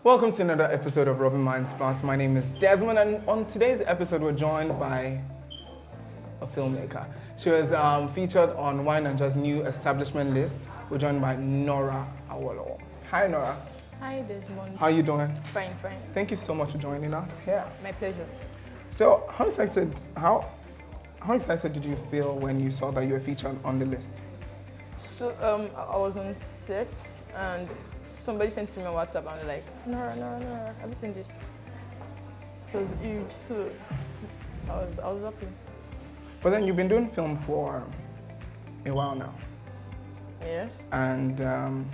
Welcome to another episode of Robin Minds Plus. My name is Desmond, and on today's episode, we're joined by a filmmaker. She was featured on YNaija's new establishment list. We're joined by Nora Awolowo. Hi, Nora. Hi, Desmond. How are you doing? Fine, fine. Thank you so much for joining us here. My pleasure. So, how excited did you feel when you saw that you were featured on the list? So, I was on set and somebody sent to me on WhatsApp and like, Nora, have you seen this? It was huge, so I was happy. But then you've been doing film for a while now. Yes. And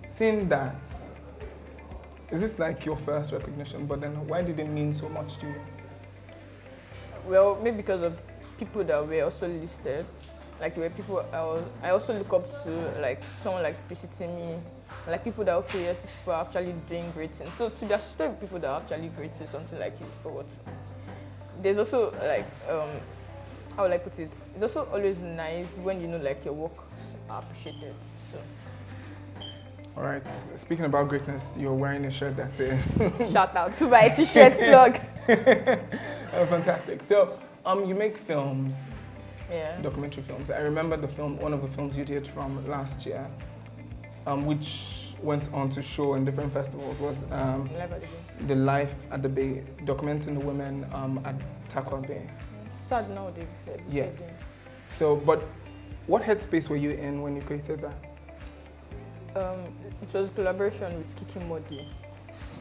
seeing that, is this like your first recognition? But then why did it mean so much to you? Well, maybe because of people that were also listed. Like there were people I also look up to, like someone like visiting me, like people that okay, yes, these people are actually doing great things. So to there's still people that are actually great to something like you for what. There's also like how will I put it? It's also always nice when you know like your work are appreciated. So All right, speaking about greatness, you're wearing a shirt that says shout out to my t-shirt plug. Oh, fantastic. So you make films. Yeah. Documentary films. I remember one of the films you did from last year, which went on to show in different festivals, was The Life at the Bay, documenting the women at Tarkwa Bay. Sad now they've Yeah. So, but what headspace were you in when you created that? It was a collaboration with Kiki Modi.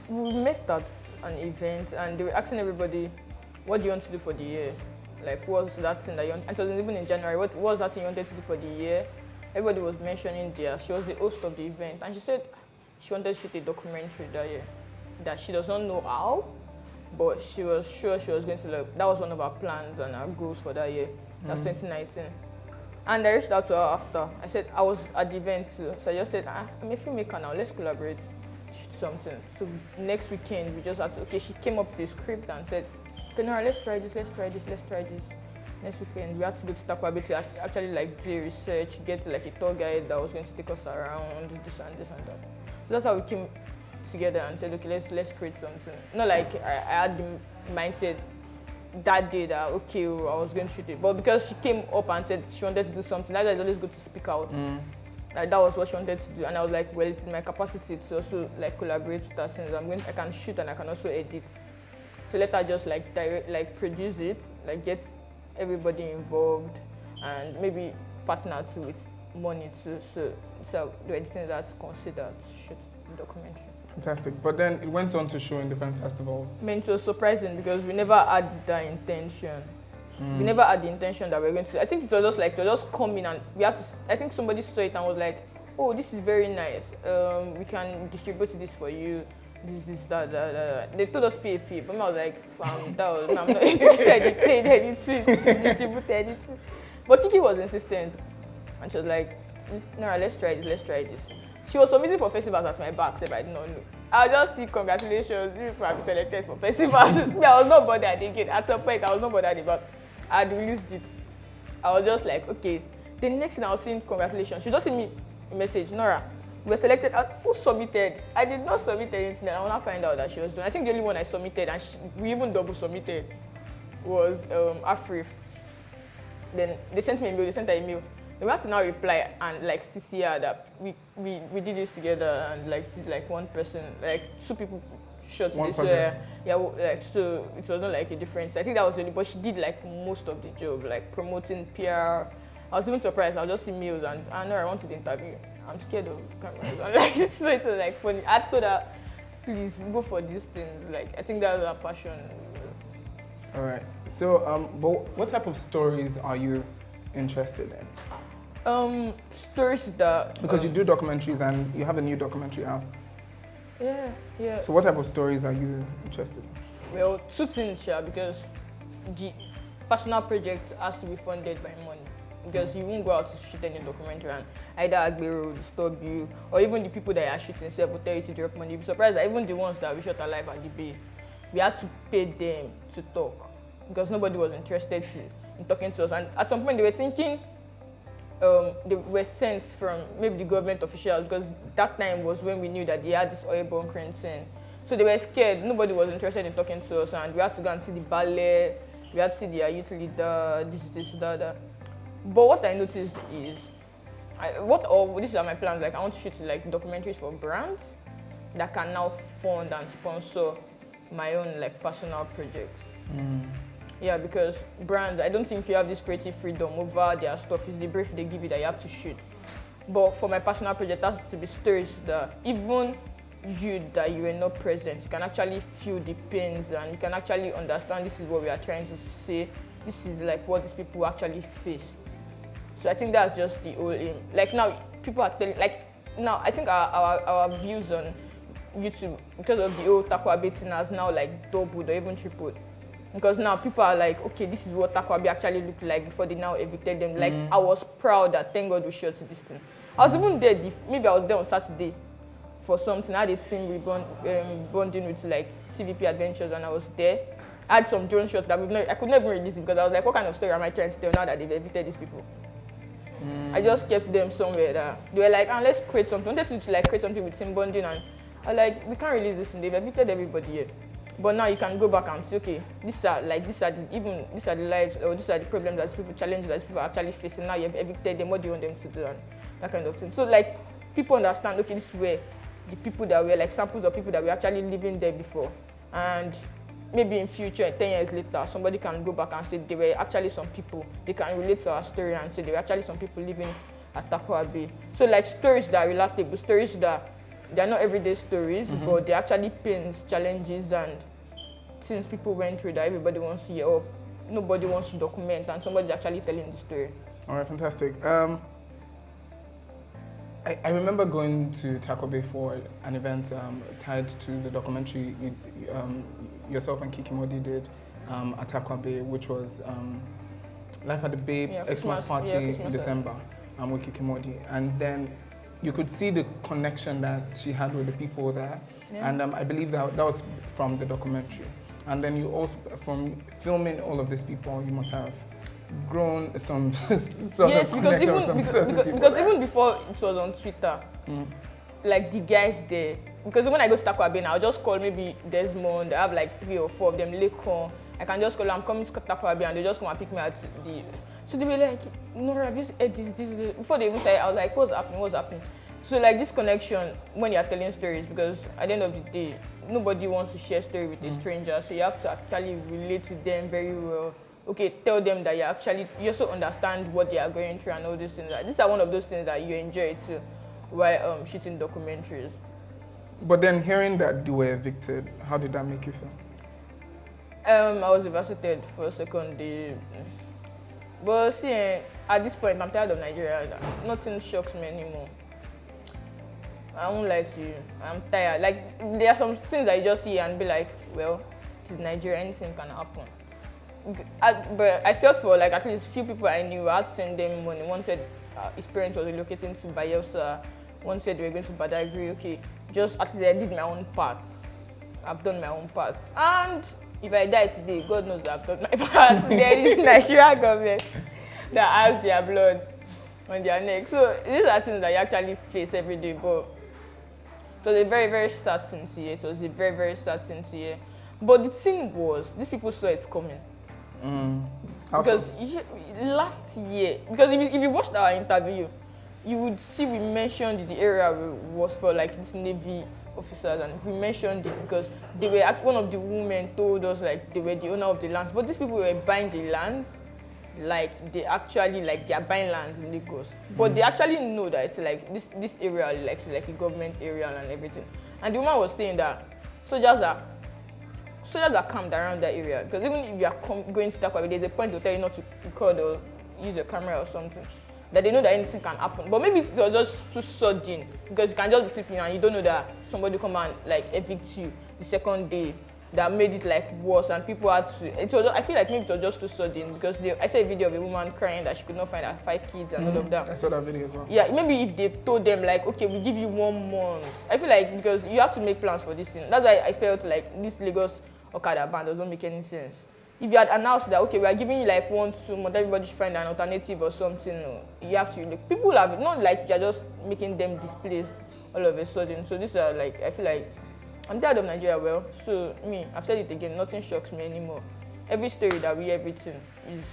We met at an event and they were asking everybody, what do you want to do for the year? Like, what's that thing that you want? And it was even in January, what was that thing you wanted to do for the year? Everybody was mentioning there. She was the host of the event, and she said she wanted to shoot a documentary that year. That she does not know how, but she was sure she was going to, like, that was one of our plans and our goals for that year. That's 2019. And I reached out to her after. I said, I was at the event too. So I just said, I'm a filmmaker now, let's collaborate, shoot something. So next weekend, we just had to, okay, she came up with the script and said, okay, Nora, let's try this. Next weekend, we had to go to Tarkwa Bay to actually like do research, get like a tour guide that was going to take us around, this and that. So that's how we came together and said, okay, let's create something. Not like I had the mindset that day that, okay, I was going to shoot it. But because she came up and said she wanted to do something, that is always good to speak out. Like that was what she wanted to do. And I was like, well, it's in my capacity to also like collaborate with her since I can shoot and I can also edit. So let her just like produce it, like get everybody involved, and maybe partner too with money too. So the things that's considered to shoot the documentary. Fantastic. But then it went on to show in different festivals. I mean, it was surprising because we never had the intention. We never had the intention that we were going to. I think it was just like, just come in and we had to. I think somebody saw it and was like, oh, this is very nice. We can distribute this for you. That. They told us pay a fee, but I was like, I'm not interested in paying anything, distribute anything. But Kiki was insistent, and she was like, Nora, let's try this. She was submitting for festivals at my back, so I did not know. I'll just see congratulations, you have been selected for festivals. I was not bothered again. At some point, I was not bothered about I had released it. I was just like, okay. The next thing I was seeing congratulations, she just sent me a message, Nora, we were selected. Who submitted? I did not submit anything. I want to find out that she was doing. I think the only one I submitted, and we even double submitted, was Afrif. Then they sent me a mail. They sent her a mail. They had to now reply and like CC her that we did this together and like one person, like two people shot one this. project. Like so it was not like a difference. I think that was the only. But she did like most of the job, like promoting PR. I was even surprised. I was just emails and I know I wanted the interview. I'm scared of cameras. Like, so it was like funny. I told her, please go for these things. Like, I think that's her passion. All right. So, but what type of stories are you interested in? Stories that because you do documentaries and you have a new documentary out. Yeah. So, what type of stories are you interested in? Well, two things, because the personal project has to be funded by money. Because you won't go out to shoot any documentary and either Agbero will disturb you, or even the people that are shooting will tell you to drop money. You'll be surprised that even the ones that we shot alive at the Bay, we had to pay them to talk because nobody was interested in talking to us. And at some point they were thinking they were sent from maybe the government officials, because that time was when we knew that they had this oil bunkering thing. So they were scared. Nobody was interested in talking to us, and we had to go and see the ballet. We had to see their youth leader, this, that. But what I noticed is, these are my plans. Like, I want to shoot like documentaries for brands that can now fund and sponsor my own like personal project. Yeah, because brands, I don't think you have this creative freedom over their stuff. It's the brief they give you that you have to shoot. But for my personal project, that's to be stories that even that you were not present, you can actually feel the pains and you can actually understand this is what we are trying to say. This is like what these people actually faced. So I think that's just the whole aim. Like now, people are telling, like now, I think our views on YouTube, because of the whole Tarkwa Bay thing, has now like doubled or even tripled. Because now people are like, okay, this is what Tarkwa Bay actually looked like before they now evicted them. Like, I was proud that thank God we shot this thing. I was even there, maybe I was there on Saturday for something. I had a team bonding with like CVP Adventures, and I was there. I had some drone shots that I could never release it because I was like, what kind of story am I trying to tell now that they've evicted these people? I just kept them somewhere that they were like, let's create something. I wanted to like create something with team bonding, and I like, we can't release this thing. They've evicted everybody here. But now you can go back and say, okay, these are the lives, or these are the problems that people, challenges that people are actually facing. Now you've evicted them, what do you want them to do, and that kind of thing. So like, people understand, okay, this is where the people that were like samples of people that were actually living there before. And maybe in future, 10 years later, somebody can go back and say there were actually some people, they can relate to our story and say there were actually some people living at Tarkwa Bay. So like stories that are relatable, stories that they're not everyday stories, but they're actually pains, challenges, and things people went through that everybody wants to hear, or nobody wants to document, and somebody's actually telling the story. All right, fantastic. I remember going to Tarkwa Bay for an event tied to the documentary yourself and Kiki Modi did at Tarkwa Bay, which was Life at the Bay Xmas party in December with Kiki Modi. And then you could see the connection that she had with the people there. Yeah. And I believe that was from the documentary. And then you also, from filming all of these people, you must have grown some sort of connection with some certain people. Because even before it was on Twitter, like the guys there, because when I go to Tarkwa Bay now, I'll just call maybe Desmond, I have like 3 or 4 of them, Lekon. I can just call, I'm coming to Tarkwa Bay, and they just come and pick me at the... So they were like, Nora, this. Before they even started, I was like, what's happening? So like this connection, when you're telling stories, because at the end of the day, nobody wants to share story with a stranger, so you have to actually relate to them very well. Okay, tell them that you also understand what they are going through and all these things. These are one of those things that you enjoy too while shooting documentaries. But then hearing that they were evicted, how did that make you feel? I was devastated for a second. But see, at this point, I'm tired of Nigeria. Nothing shocks me anymore. I won't lie to you. I'm tired. Like, there are some things that you just hear and be like, well, it is Nigeria, anything can happen. But I felt for like at least few people I knew. I had to send them money. One said his parents were relocating to Bayelsa. One said they were going to Badagry. Okay, just at least I did my own part. I've done my own part. And if I die today, God knows I've done my part. There is Nigeria government that has their blood on their neck. So these are things that you actually face every day. But it was a very, very sad thing to hear. It was a very, very sad thing to hear. But the thing was, these people saw it coming. Because last year, because if you watched our interview, you would see we mentioned the area was for like this Navy officers, and we mentioned it because they were one of the women told us like they were the owner of the lands, but these people were buying the lands like they actually like they are buying lands in Lagos, but they actually know that it's like this area like a government area and everything. And the woman was saying that soldiers are camped around that area, because even if you are going to Tarkwa Bay, there's a point to tell you not to record or use your camera or something, that they know that anything can happen. But maybe it was just too sudden, because you can just be sleeping and you don't know that somebody come and like evict you the second day, that made it like worse, and people had to. I feel like maybe it was just too sudden, because I saw a video of a woman crying that she could not find her 5 kids and all of that. I saw that video as well. Yeah, maybe if they told them like, okay, we give you 1 month. I feel like because you have to make plans for this thing. That's why I felt like this Lagos Okada Ban doesn't make any sense. if you had announced that, okay, we are giving you like 1 to 2 months, everybody should find an alternative or something, you have to look. People have, not like you're just making them displaced all of a sudden. So these are like, I feel like, I'm tired of Nigeria, well. So me, I've said it again, nothing shocks me anymore. Every story that we, everything is,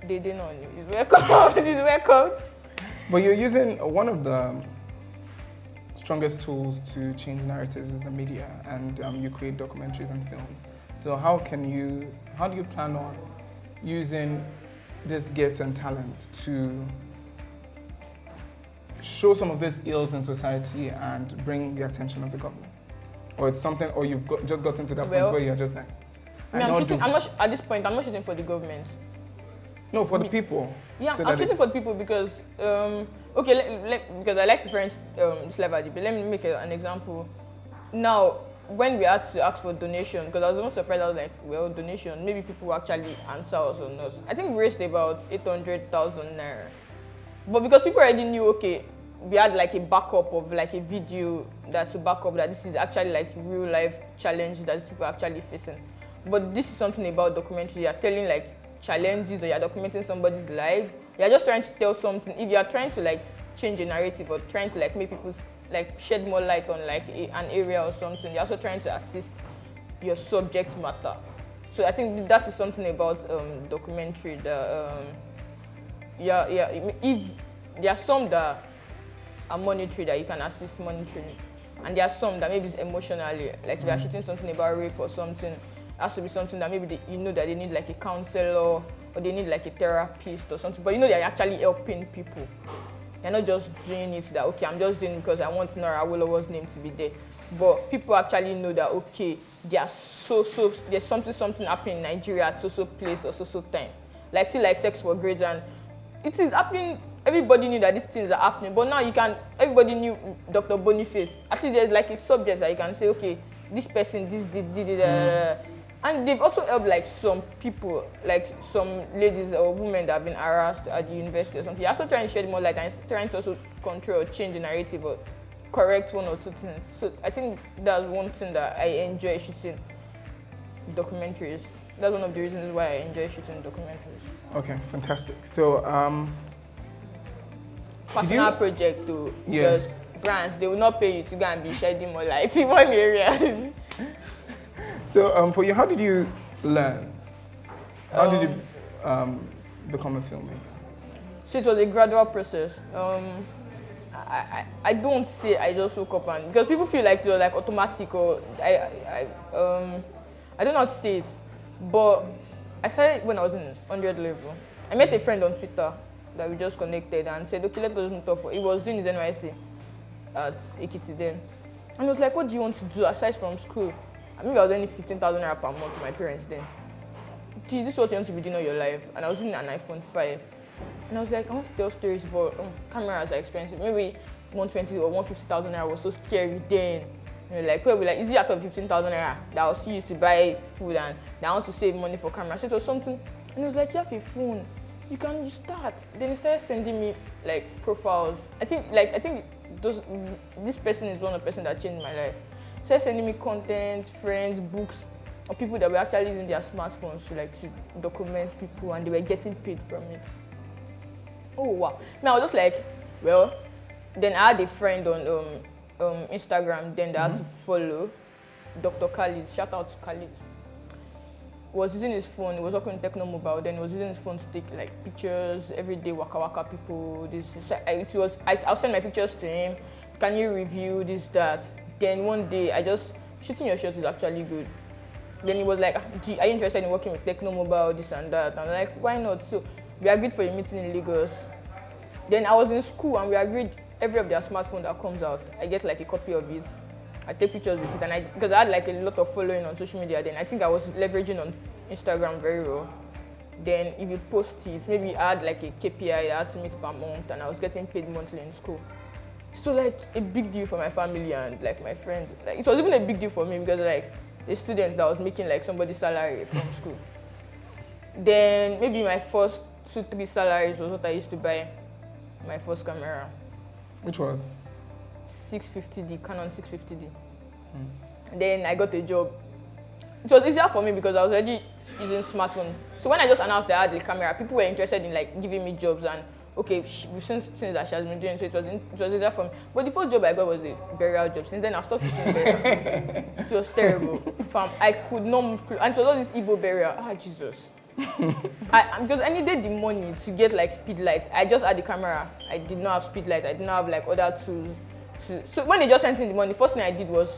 they know, is welcome, it is welcome. But you're using one of the strongest tools to change narratives is the media, and you create documentaries and films. So how do you plan on using this gift and talent to show some of these ills in society and bring the attention of the government? Or it's something, or you've just gotten to that point where you're just like, at this point, I'm not shooting for the government. No, for the people. Yeah, so I'm shooting for the people because, because I like different levels, but let me make an example. Now, when we had to ask for donation, because I was almost surprised, I was like, well, donation, maybe people will actually answer us or not. I think we raised about 800,000 naira. But because people already knew, okay, we had like a backup of like a video to back up that this is actually like real life challenges that these people are actually facing. But this is something about documentary. You're telling like challenges, or you're documenting somebody's life. You're just trying to tell something. If you're trying to like change a narrative or trying to like make people like shed more light on like an area or something, you're also trying to assist your subject matter. So I think that is something about documentary that if there are some that are monetary that you can assist monetarily, and there are some that maybe it's emotionally, like if you are shooting something about rape or something, it has to be something that maybe that they need like a counselor or they need like a therapist or something, but they're actually helping people. They're not just doing it that, okay, I'm just doing it because I want Nora Awolowo's name to be there. But people actually know that, okay, there's something happening in Nigeria at so place or so time. Like, see, like sex for grades, and it is happening. Everybody knew that these things are happening, but now everybody knew Dr. Boniface. At least there's like a subject that you can say, okay, this person, this did. And they've also helped like some people, like some ladies or women that have been harassed at the university or something. You're also trying to shed more light and trying to also control or change the narrative or correct 1 or 2 things. So I think that's one thing that I enjoy shooting documentaries. That's one of the reasons why I enjoy shooting documentaries. Okay, fantastic. So, personal project too, because brands, they will not pay you to go and be shedding more light in one area. So, for you, how did you learn? How did you become a filmmaker? So it was a gradual process. I don't say I just woke up and, because people feel like it was like automatic, or I don't know how to say it, but I started when I was in 100 level. I met a friend on Twitter that we just connected and said, okay, let us meet up. He was doing his NYC at Ekiti then. And I was like, what do you want to do aside from school? I mean, I was earning 15,000 naira per month for my parents then. This is what you want to be doing all your life. And I was using an iPhone 5. And I was like, I want to tell stories, but cameras are expensive. Maybe 120 or 150,000 naira was so scary then. And like, probably like, is it out of 15,000 naira that I was used to buy food and that I want to save money for camera? So it was something. And he was like, you have a phone. You can start. Then he started sending me like profiles. I think this person is one of the person that changed my life. He started sending me content, friends, books, or people that were actually using their smartphones to document people, and they were getting paid from it. Oh wow! Now I was just like, well, then I had a friend on Instagram then that I had to follow, Dr. Khalid. Shout out to Khalid. Was using his phone. He was working in Techno Mobile. Then he was using his phone to take like pictures every day. Waka waka people. I'll send my pictures to him. Can you review this, that? Then one day shooting your shot is actually good. Then he was like, are you interested in working with Techno Mobile, this and that? And I'm like, why not? So we agreed for a meeting in Lagos. Then I was in school and we agreed every of their smartphone that comes out, I get like a copy of it. I take pictures with it, and because I had like a lot of following on social media then, I think I was leveraging on Instagram very well. Then if you post it, maybe I had like a KPI that I had to meet per month, and I was getting paid monthly in school. So like a big deal for my family and like my friends. Like it was even a big deal for me because like the students that was making like somebody's salary from school. Then maybe my first 2-3 salaries was what I used to buy my first camera. Which was? 650D, Canon 650D. Then I got a job. It was easier for me because I was already using smartphone. So when I just announced that I had the camera, people were interested in like giving me jobs and okay, since things that she has been doing, so it was easier for me. But the first job I got was a burial job. Since then I stopped shooting burial. It was terrible. Fam, I could not move close. And it was all this Igbo burial. Ah, Jesus. Because I needed the money to get like speed lights. I just had the camera. I did not have speed lights. I did not have like other tools. So when they just sent me the money, first thing I did was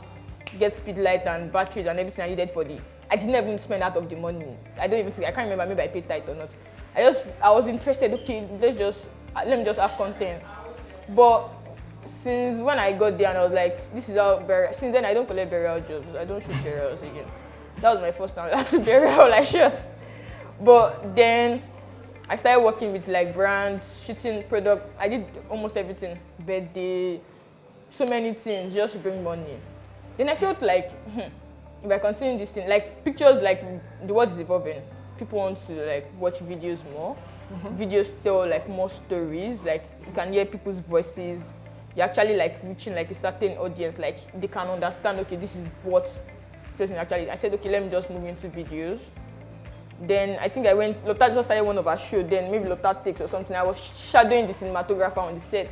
get speed light and batteries and everything I needed for the. I didn't even spend out of the money. I don't even think I can't remember maybe I paid tight or not. I was interested. Okay, let me just have content. But since when I got there and I was like, this is how burial. Since then I don't collect burial jobs. I don't shoot burials again. That was my first time I had to burial like shots. But then I started working with like brands, shooting product. I did almost everything, birthday, so many things just to bring money. Then I felt like, if I continue this thing, like pictures, like the world is evolving. People want to like watch videos more. Videos tell like more stories. Like you can hear people's voices. You're actually like reaching like a certain audience. Like they can understand. Okay, this is what person actually. I said, okay, let me just move into videos. Then I think Lotta just started one of our shows. Then maybe Lotta Takes or something. I was shadowing the cinematographer on the set.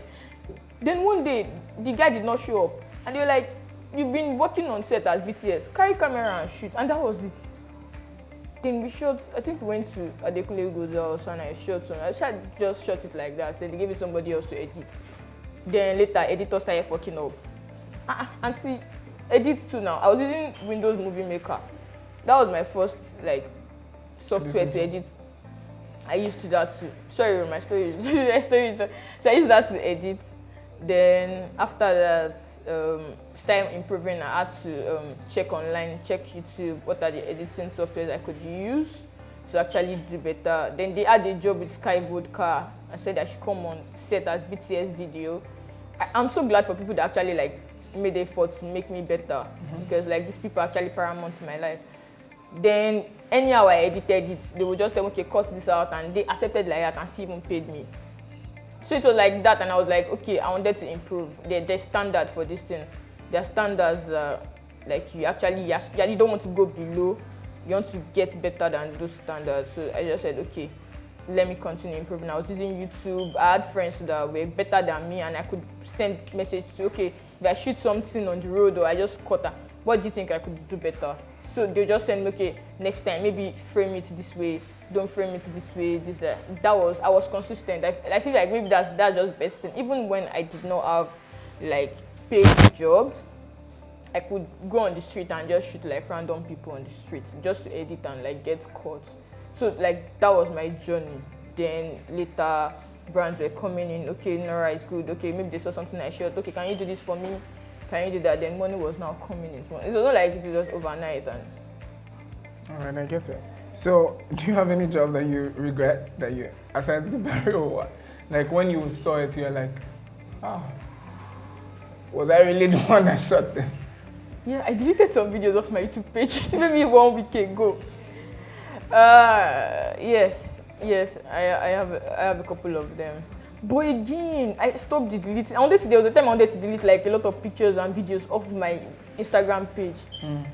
Then one day the guy did not show up, and they were like, "You've been working on set as BTS. Carry camera and shoot." And that was it. Then we shot, I think we went to Adekunle Goza's and I shot some. I just shot it like that. Then they gave it somebody else to edit. Then later, editor started fucking up. And see, edit too now. I was using Windows Movie Maker. That was my first like software to edit. I used to that too. Sorry, my story is so I used that to edit. Then after that, started improving. I had to check online, check YouTube, what are the editing softwares I could use to actually do better. Then they had a job with Sky Vodka. I said I should come on set as BTS video. I'm so glad for people that actually like made effort to make me better because like these people are actually paramount in my life. Then anyhow I edited it, they would just tell me, okay, cut this out, and they accepted like that and still even paid me. So it was like that, and I was like, okay, I wanted to improve. There's standard for this thing. There are standards like you don't want to go below. You want to get better than those standards. So I just said, okay, let me continue improving. I was using YouTube. I had friends that were better than me, and I could send message to, okay, if I shoot something on the road or I just cut her, what do you think I could do better? So they just send me, okay, next time maybe frame it this way. Don't frame it this way, this, that. I was consistent. I feel like maybe that's just best thing. Even when I did not have like paid jobs, I could go on the street and just shoot like random people on the street just to edit and like get caught. So like that was my journey. Then later brands were coming in, okay, Nora is good, okay, maybe they saw something I shot, okay, can you do this for me? Can you do that? Then money was now coming in. It was not like it was just overnight. And alright, I get it. So, do you have any job that you regret that you assigned to the burial or what? Like when you saw it, you're like, was I really the one that shot this? Yeah, I deleted some videos off my YouTube page maybe 1 week ago. Yes, I have a couple of them. But again, I stopped deleting. There was a time I wanted to delete like a lot of pictures and videos off my Instagram page.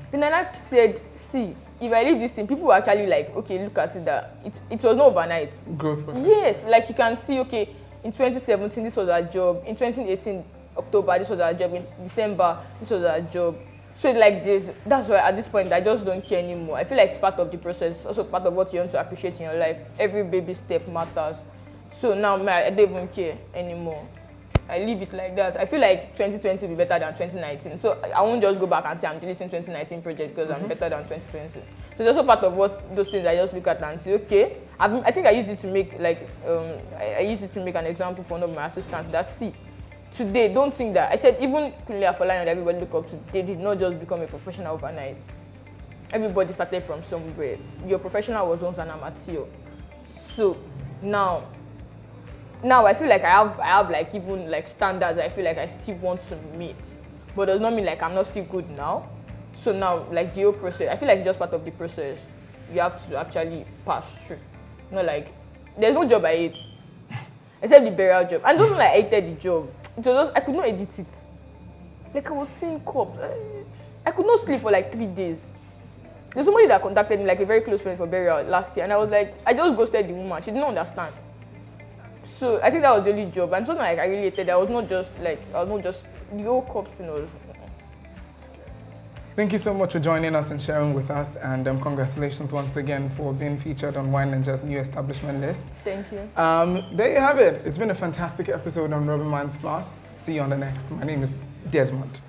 Then I like said, see, if I leave this thing, people will actually like, okay, look at it, that it was not overnight. Growth process. Yes, like you can see, okay, in 2017 this was our job, in 2018 October this was our job, in December this was our job. So like this, that's why at this point I just don't care anymore. I feel like it's part of the process, also part of what you want to appreciate in your life. Every baby step matters. So now I don't even care anymore. I leave it like that. I feel like 2020 will be better than 2019. So I won't just go back and say I'm deleting 2019 project because I'm better than 2020. So it's also part of what those things I just look at and say, okay. I think I used it to make like I used it to make an example for one of my assistants that see. Today, don't think that. I said even Kunle Afolayan and everybody look up to, they did not just become a professional overnight. Everybody started from somewhere. Your professional was once an amateur. So now I feel like I have like even like standards I feel like I still want to meet. But does not mean like I'm not still good now. So now like the whole process, I feel like it's just part of the process. You have to actually pass through. Not like there's no job I hate. Except the burial job. And don't like I hated the job. It was just I could not edit it. Like I was seeing cops. I could not sleep for like 3 days. There's somebody that contacted me, like a very close friend for burial last year, and I was like, I just ghosted the woman. She didn't understand. So I think that was the only job, and something like I really hated. I was not just the whole cops thing was. Thank you so much for joining us and sharing with us, and congratulations once again for being featured on YNaija's new establishment list. Thank you. There you have it. It's been a fantastic episode on Robin Minds Plus. See you on the next. My name is Desmond.